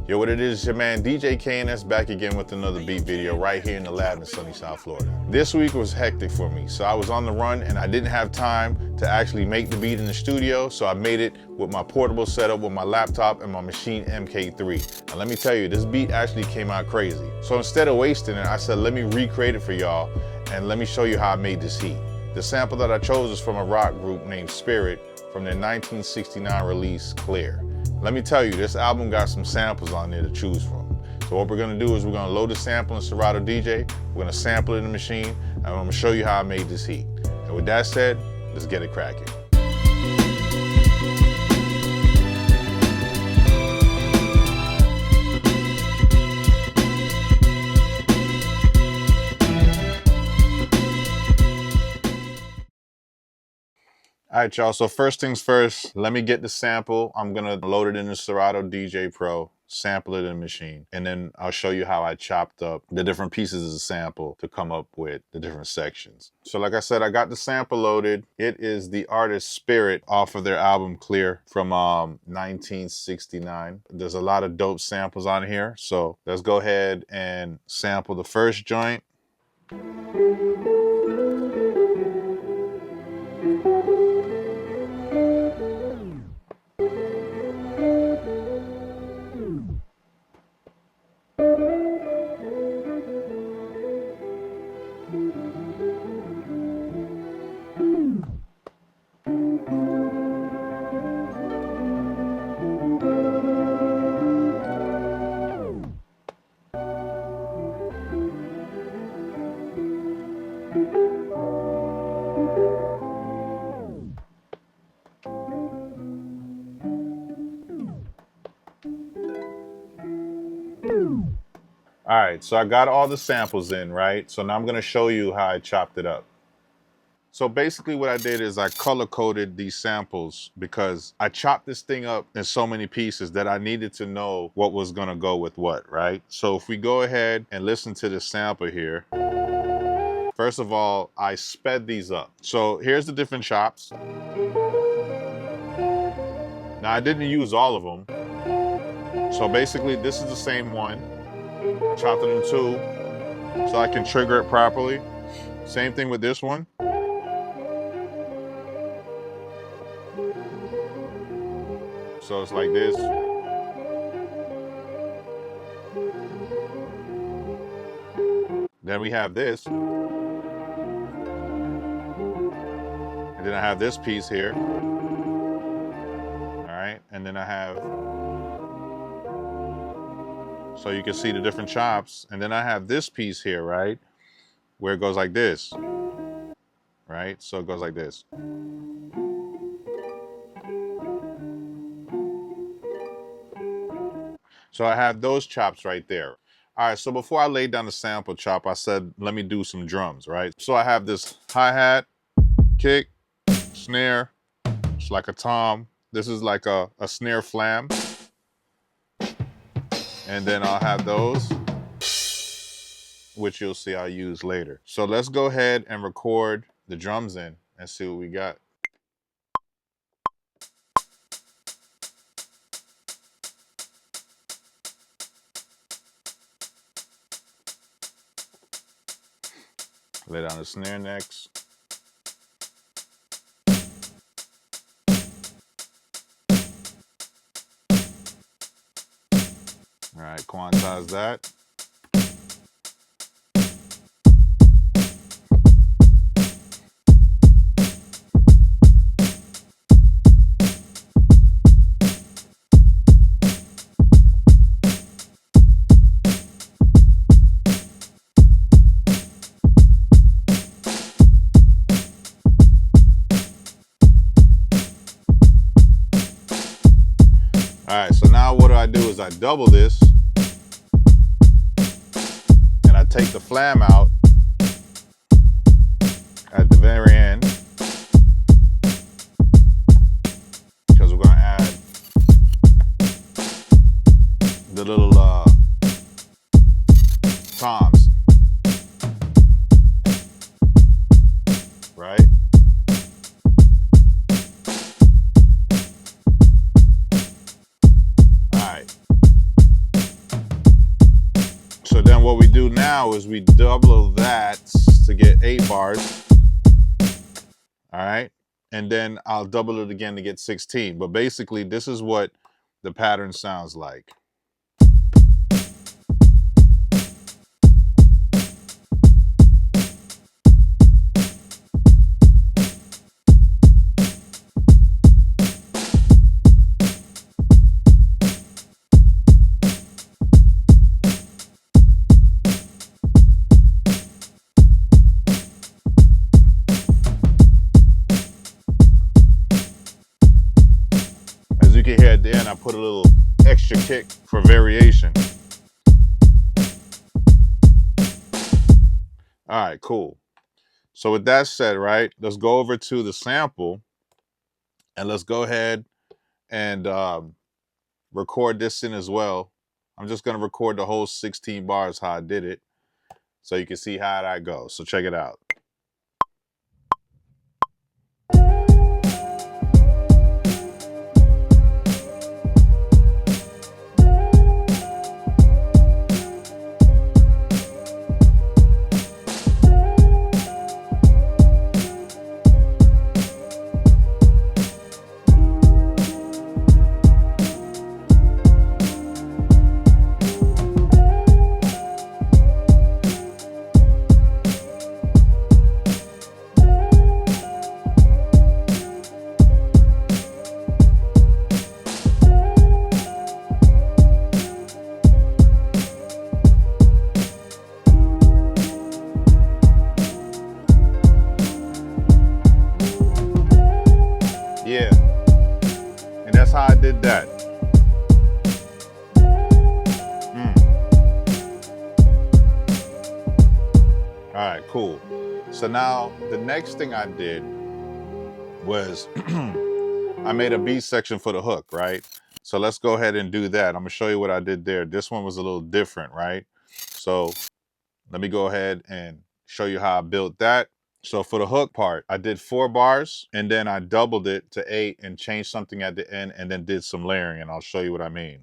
Yo, what it is, your man DJ KNS back again with another beat video right here in the lab in sunny South Florida. This week was hectic for me, so I was on the run and I didn't have time to actually make the beat in the studio, so I made it with my portable setup with my laptop and my Maschine MK3. And let me tell you, this beat actually came out crazy. So instead of wasting it, I said, let me recreate it for y'all and let me show you how I made this heat. The sample that I chose is from a rock group named Spirit from their 1969 release, Clear. Let me tell you, this album got some samples on there to choose from. So what we're gonna do is we're gonna load the sample in Serato DeeJay, we're gonna sample it in the machine, and I'm gonna show you how I made this heat. And with that said, let's get it cracking. All right, y'all, so first things first, let me get the sample. I'm gonna load it in the Serato DeeJay Pro, sample it in the machine, and then I'll show you how I chopped up the different pieces of the sample to come up with the different sections. So like I said, I got the sample loaded. It is the artist Spirit off of their album Clear from 1969. There's a lot of dope samples on here, so let's go ahead and sample the first joint. All right, so I got all the samples in, right? So now I'm gonna show you how I chopped it up. So basically what I did is I color-coded these samples because I chopped this thing up in so many pieces that I needed to know what was gonna go with what, right? So if we go ahead and listen to the sample here, first of all, I sped these up. So here's the different chops. Now I didn't use all of them. So basically this is the same one. Chopped it in two so I can trigger it properly. Same thing with this one. So it's like this. Then we have this. And then I have this piece here. All right, and then I have, so you can see the different chops. And then I have this piece here, right? Where it goes like this, right? So it goes like this. So I have those chops right there. All right, so before I laid down the sample chop, I said, let me do some drums, right? So I have this hi-hat, kick, snare. It's like a tom. This is like a snare flam. And then I'll have those, which you'll see I'll use later. So let's go ahead and record the drums in and see what we got. Lay down the snare next. All right, quantize that. All right, so now what I do is I double this and I take the flam out at the very end because we're gonna add the little toms, right? do now is we double that to get 8 bars. All right. And then I'll double it again to get 16. But basically, this is what the pattern sounds like. You can hear at the end, I put a little extra kick for variation. All right, cool. So with that said, right, let's go over to the sample and let's go ahead and record this in as well. I'm just gonna record the whole 16 bars how I did it so you can see how that goes. So check it out. Yeah, and that's how I did that. All right, cool. So now the next thing I did was I made a beat section for the hook, right? So let's go ahead and do that. I'm gonna show you what I did there. This one was a little different, right? So let me go ahead and show you how I built that. So for the hook part, I did 4 bars and then I doubled it to 8 and changed something at the end and then did some layering, and I'll show you what I mean.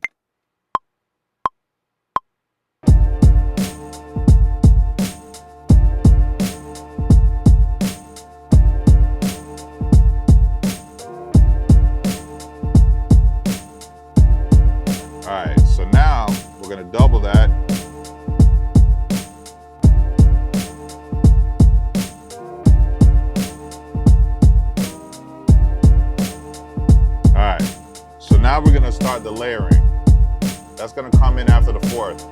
All right, so now we're gonna double that. All right, so now we're gonna start the layering. That's gonna come in after the 4th.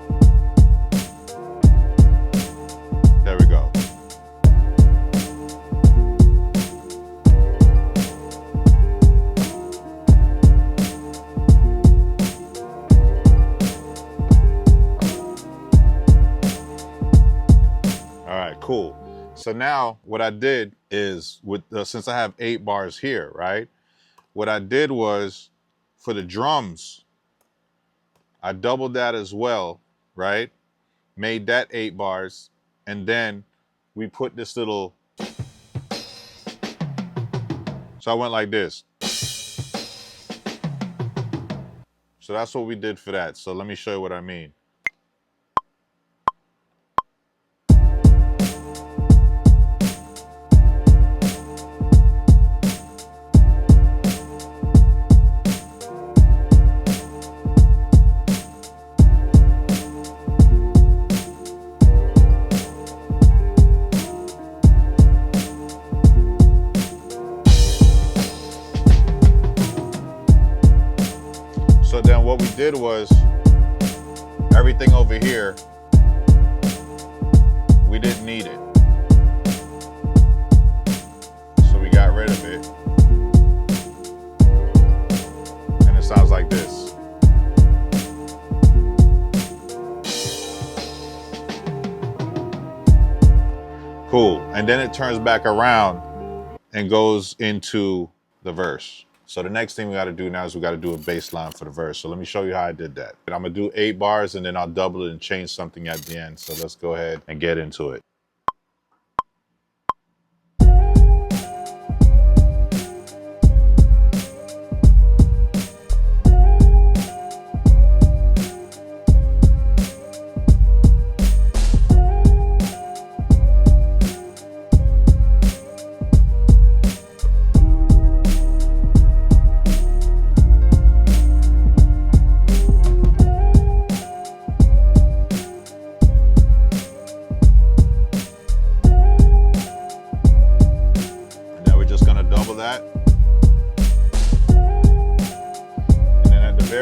There we go. All right, cool. So now what I did is, with since I have 8 bars here, right? What I did was, for the drums, I doubled that as well, right? Made that 8 bars, and then we put this little, so I went like this. So that's what we did for that. So let me show you what I mean. So then what we did was, everything over here, we didn't need it. So we got rid of it. And it sounds like this. Cool. And then it turns back around and goes into the verse. So the next thing we got to do now is we got to do a bass line for the verse. So let me show you how I did that. And I'm going to do 8 bars and then I'll double it and change something at the end. So let's go ahead and get into it.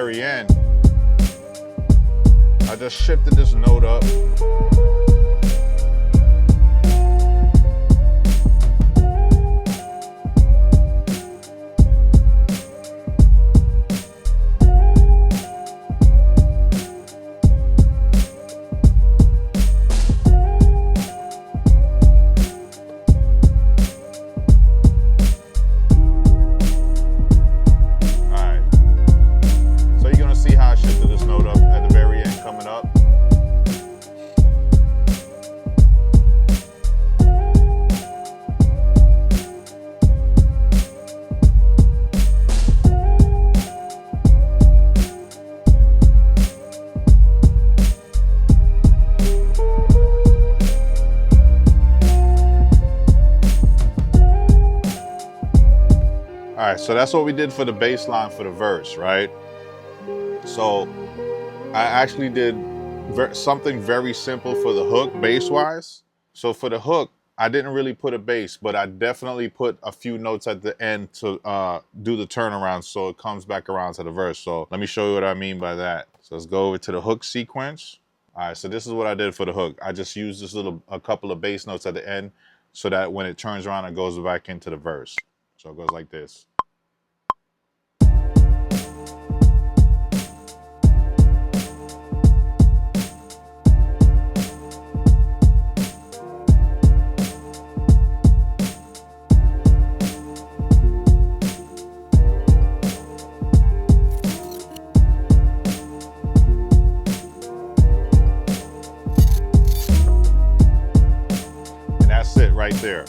very end, I just shifted this note up. All right, so that's what we did for the bass line for the verse, right? So I actually did something very simple for the hook bass-wise. So for the hook, I didn't really put a bass, but I definitely put a few notes at the end to do the turnaround so it comes back around to the verse. So let me show you what I mean by that. So let's go over to the hook sequence. All right, so this is what I did for the hook. I just used a couple of bass notes at the end so that when it turns around, it goes back into the verse. So it goes like this. That's it right there.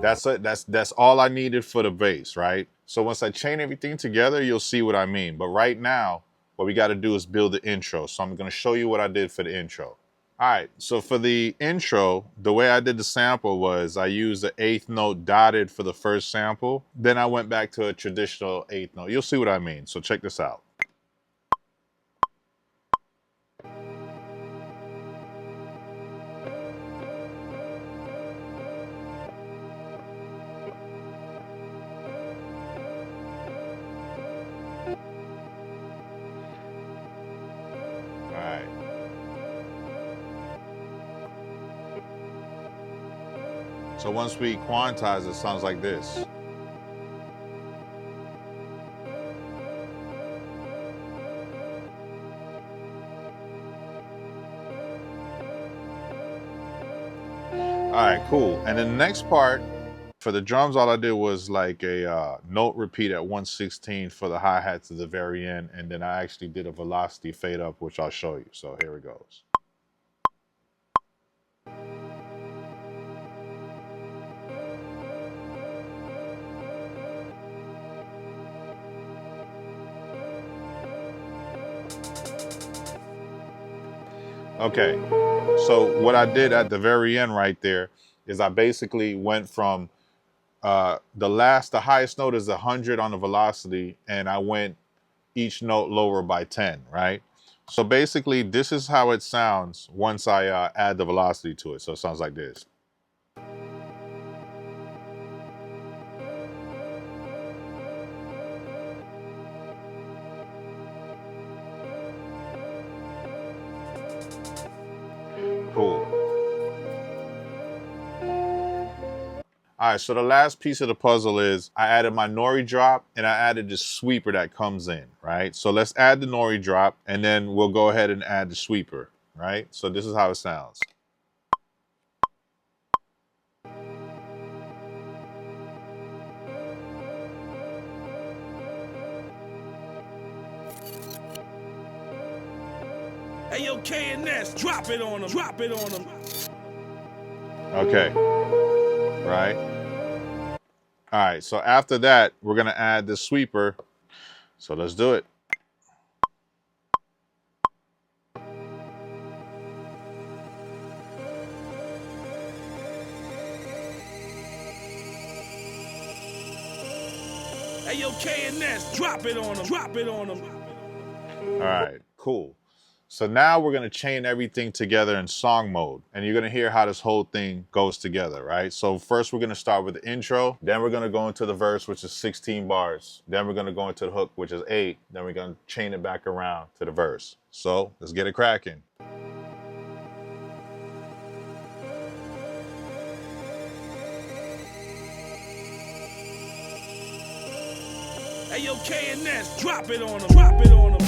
That's it. That's all I needed for the bass, right? So once I chain everything together, you'll see what I mean. But right now, what we got to do is build the intro. So I'm going to show you what I did for the intro. All right. So for the intro, the way I did the sample was I used the 8th note dotted for the first sample. Then I went back to a traditional 8th note. You'll see what I mean. So check this out. So once we quantize, it sounds like this. All right, cool. And then the next part, for the drums, all I did was like a note repeat at 1/16 for the hi-hats at the very end. And then I actually did a velocity fade up, which I'll show you. So here it goes. Okay, so what I did at the very end right there is I basically went from the highest note is 100 on the velocity, and I went each note lower by 10, right? So basically, this is how it sounds once I add the velocity to it. So it sounds like this. Cool. All right, so the last piece of the puzzle is I added my nori drop and I added the sweeper that comes in, right? So let's add the nori drop and then we'll go ahead and add the sweeper, right? So this is how it sounds. Hey, yo, KNS, drop it on them, drop it on them. Okay, right? All right, so after that, we're gonna add the sweeper. So let's do it. Hey, yo, KNS, drop it on them, drop it on them. All right, cool. So now we're gonna chain everything together in song mode, and you're gonna hear how this whole thing goes together, right? So first we're gonna start with the intro, then we're gonna go into the verse, which is 16 bars. Then we're gonna go into the hook, which is 8. Then we're gonna chain it back around to the verse. So let's get it cracking. Hey yo, KNS, drop it on them, drop it on them.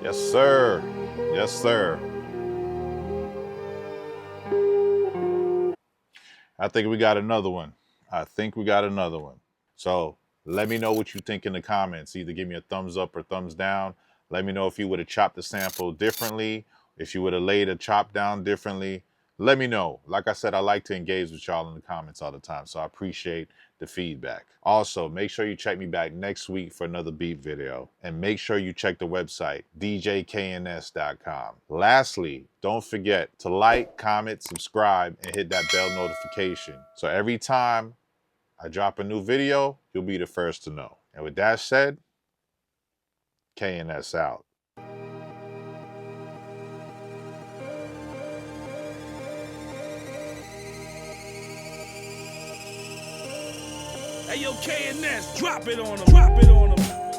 Yes, sir. Yes, sir. I think we got another one. So let me know what you think in the comments. Either give me a thumbs up or thumbs down. Let me know if you would have chopped the sample differently, if you would have laid a chop down differently. Let me know. Like I said, I like to engage with y'all in the comments all the time, so I appreciate the feedback. Also, make sure you check me back next week for another beat video, and make sure you check the website, djkns.com. Lastly, don't forget to like, comment, subscribe, and hit that bell notification. So every time I drop a new video, you'll be the first to know. And with that said, KNS out. Hey yo, KNS, drop it on them, drop it on them.